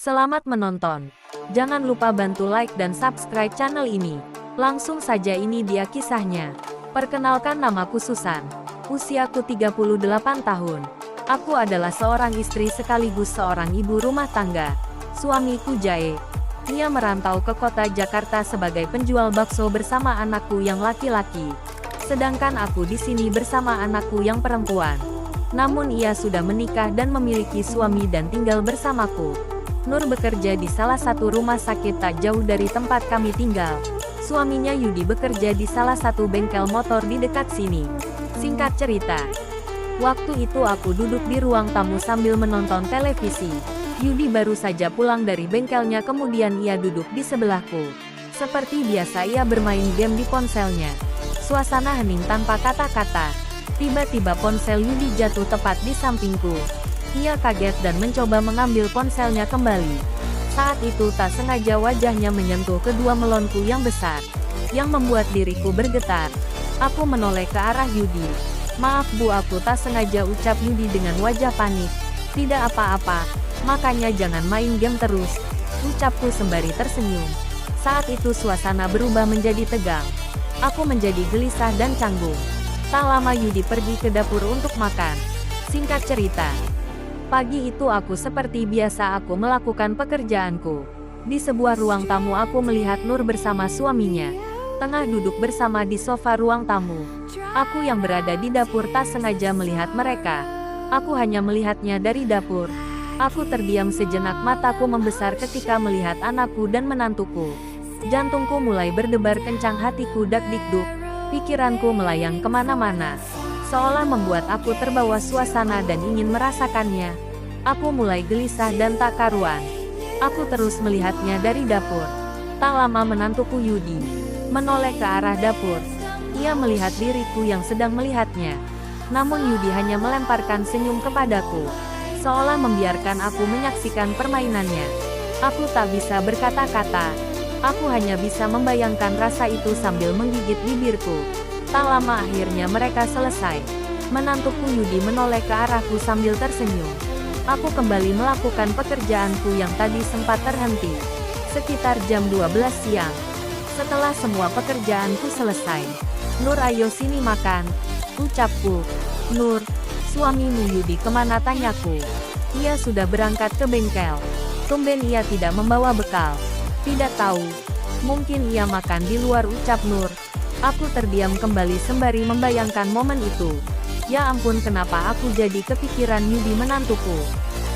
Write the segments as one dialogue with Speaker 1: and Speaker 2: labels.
Speaker 1: Selamat menonton. Jangan lupa bantu like dan subscribe channel ini. Langsung saja ini dia kisahnya. Perkenalkan, namaku Susan. Usiaku 38 tahun. Aku adalah seorang istri sekaligus seorang ibu rumah tangga. Suamiku Jae. Ia merantau ke kota Jakarta sebagai penjual bakso bersama anakku yang laki-laki. Sedangkan aku di sini bersama anakku yang perempuan. Namun ia sudah menikah dan memiliki suami dan tinggal bersamaku. Nur bekerja di salah satu rumah sakit tak jauh dari tempat kami tinggal. Suaminya Yudi bekerja di salah satu bengkel motor di dekat sini. Singkat cerita, waktu itu aku duduk di ruang tamu sambil menonton televisi. Yudi baru saja pulang dari bengkelnya, kemudian ia duduk di sebelahku. Seperti biasa ia bermain game di ponselnya. Suasana hening tanpa kata-kata. Tiba-tiba ponsel Yudi jatuh tepat di sampingku. Ia kaget dan mencoba mengambil ponselnya kembali. Saat itu tak sengaja wajahnya menyentuh kedua melonku yang besar, yang membuat diriku bergetar. Aku menoleh ke arah Yudi. "Maaf Bu, aku tak sengaja," ucap Yudi dengan wajah panik. "Tidak apa-apa, makanya jangan main game terus," ucapku sembari tersenyum. Saat itu suasana berubah menjadi tegang. Aku menjadi gelisah dan canggung. Tak lama Yudi pergi ke dapur untuk makan. Singkat cerita, pagi itu aku seperti biasa aku melakukan pekerjaanku. Di sebuah ruang tamu aku melihat Nur bersama suaminya. Tengah duduk bersama di sofa ruang tamu. Aku yang berada di dapur tak sengaja melihat mereka. Aku hanya melihatnya dari dapur. Aku terdiam sejenak, mataku membesar ketika melihat anakku dan menantuku. Jantungku mulai berdebar kencang, hatiku dak-dikduk. Pikiranku melayang kemana-mana. Seolah membuat aku terbawa suasana dan ingin merasakannya. Aku mulai gelisah dan tak karuan. Aku terus melihatnya dari dapur. Tak lama menantuku Yudi menoleh ke arah dapur. Ia melihat diriku yang sedang melihatnya. Namun Yudi hanya melemparkan senyum kepadaku, seolah membiarkan aku menyaksikan permainannya. Aku tak bisa berkata-kata. Aku hanya bisa membayangkan rasa itu sambil menggigit bibirku. Tak lama akhirnya mereka selesai. Menantuku Yudi menoleh ke arahku sambil tersenyum. Aku kembali melakukan pekerjaanku yang tadi sempat terhenti. Sekitar jam 12 siang. Setelah semua pekerjaanku selesai. "Nur, ayo sini makan," ucapku. "Nur, suamimu Yudi kemana?" tanyaku. "Ia sudah berangkat ke bengkel. Tumben ia tidak membawa bekal." "Tidak tahu. Mungkin ia makan di luar," ucap Nur. Aku terdiam kembali sembari membayangkan momen itu. Ya ampun, kenapa aku jadi kepikiran Yudi menantuku.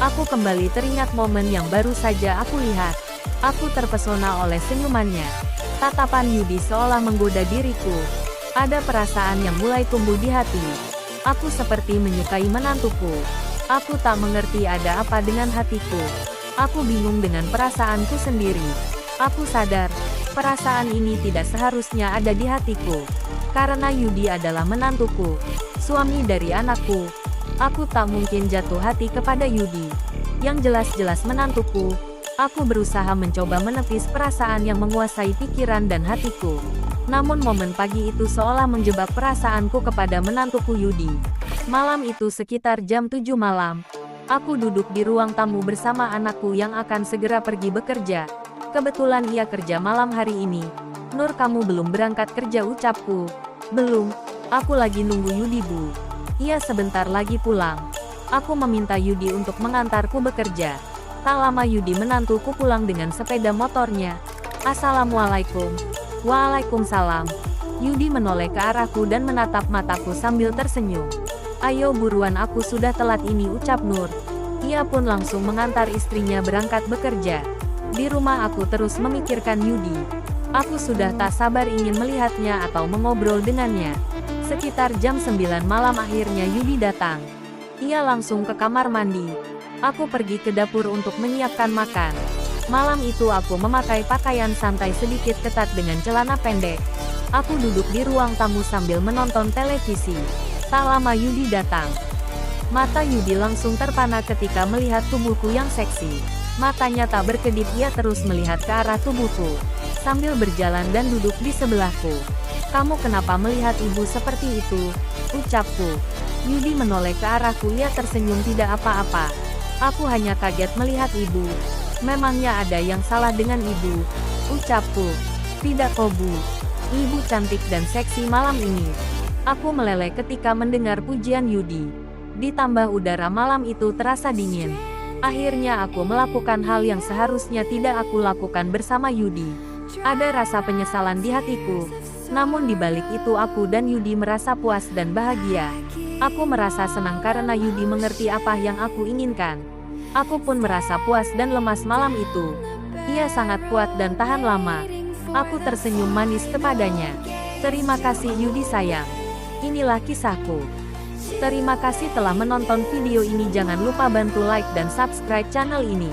Speaker 1: Aku kembali teringat momen yang baru saja aku lihat. Aku terpesona oleh senyumannya. Tatapan Yudi seolah menggoda diriku. Ada perasaan yang mulai tumbuh di hati. Aku seperti menyukai menantuku. Aku tak mengerti ada apa dengan hatiku. Aku bingung dengan perasaanku sendiri. Aku sadar, perasaan ini tidak seharusnya ada di hatiku. Karena Yudi adalah menantuku, suami dari anakku. Aku tak mungkin jatuh hati kepada Yudi, yang jelas-jelas menantuku. Aku berusaha mencoba menepis perasaan yang menguasai pikiran dan hatiku. Namun momen pagi itu seolah menjebak perasaanku kepada menantuku Yudi. Malam itu sekitar jam 7 malam. Aku duduk di ruang tamu bersama anakku yang akan segera pergi bekerja. Kebetulan ia kerja malam hari ini. "Nur, kamu belum berangkat kerja?" ucapku. "Belum. Aku lagi nunggu Yudi, Bu. Ia sebentar lagi pulang." Aku meminta Yudi untuk mengantarku bekerja. Tak lama Yudi menantuku pulang dengan sepeda motornya. "Assalamualaikum." "Waalaikumsalam." Yudi menoleh ke arahku dan menatap mataku sambil tersenyum. "Ayo buruan, aku sudah telat ini," ucap Nur. Ia pun langsung mengantar istrinya berangkat bekerja. Di rumah aku terus memikirkan Yudi. Aku sudah tak sabar ingin melihatnya atau mengobrol dengannya. Sekitar jam 9 malam akhirnya Yudi datang. Ia langsung ke kamar mandi. Aku pergi ke dapur untuk menyiapkan makan. Malam itu aku memakai pakaian santai sedikit ketat dengan celana pendek. Aku duduk di ruang tamu sambil menonton televisi. Tak lama Yudi datang. Mata Yudi langsung terpana ketika melihat tubuhku yang seksi. Matanya tak berkedip, ia terus melihat ke arah tubuhku, sambil berjalan dan duduk di sebelahku. "Kamu kenapa melihat ibu seperti itu?" ucapku. Yudi menoleh ke arahku, ia tersenyum. "Tidak apa-apa. Aku hanya kaget melihat ibu." Memangnya ada yang salah dengan ibu? Ucapku. Tidak kok Bu. Ibu cantik dan seksi malam ini. Aku meleleh ketika mendengar pujian Yudi. Ditambah udara malam itu terasa dingin. Akhirnya aku melakukan hal yang seharusnya tidak aku lakukan bersama Yudi. Ada rasa penyesalan di hatiku. Namun di balik itu aku dan Yudi merasa puas dan bahagia. Aku merasa senang karena Yudi mengerti apa yang aku inginkan. Aku pun merasa puas dan lemas malam itu. Ia sangat kuat dan tahan lama. Aku tersenyum manis kepadanya. Terima kasih Yudi sayang. Inilah kisahku. Terima kasih telah menonton video ini. Jangan lupa bantu like dan subscribe channel ini.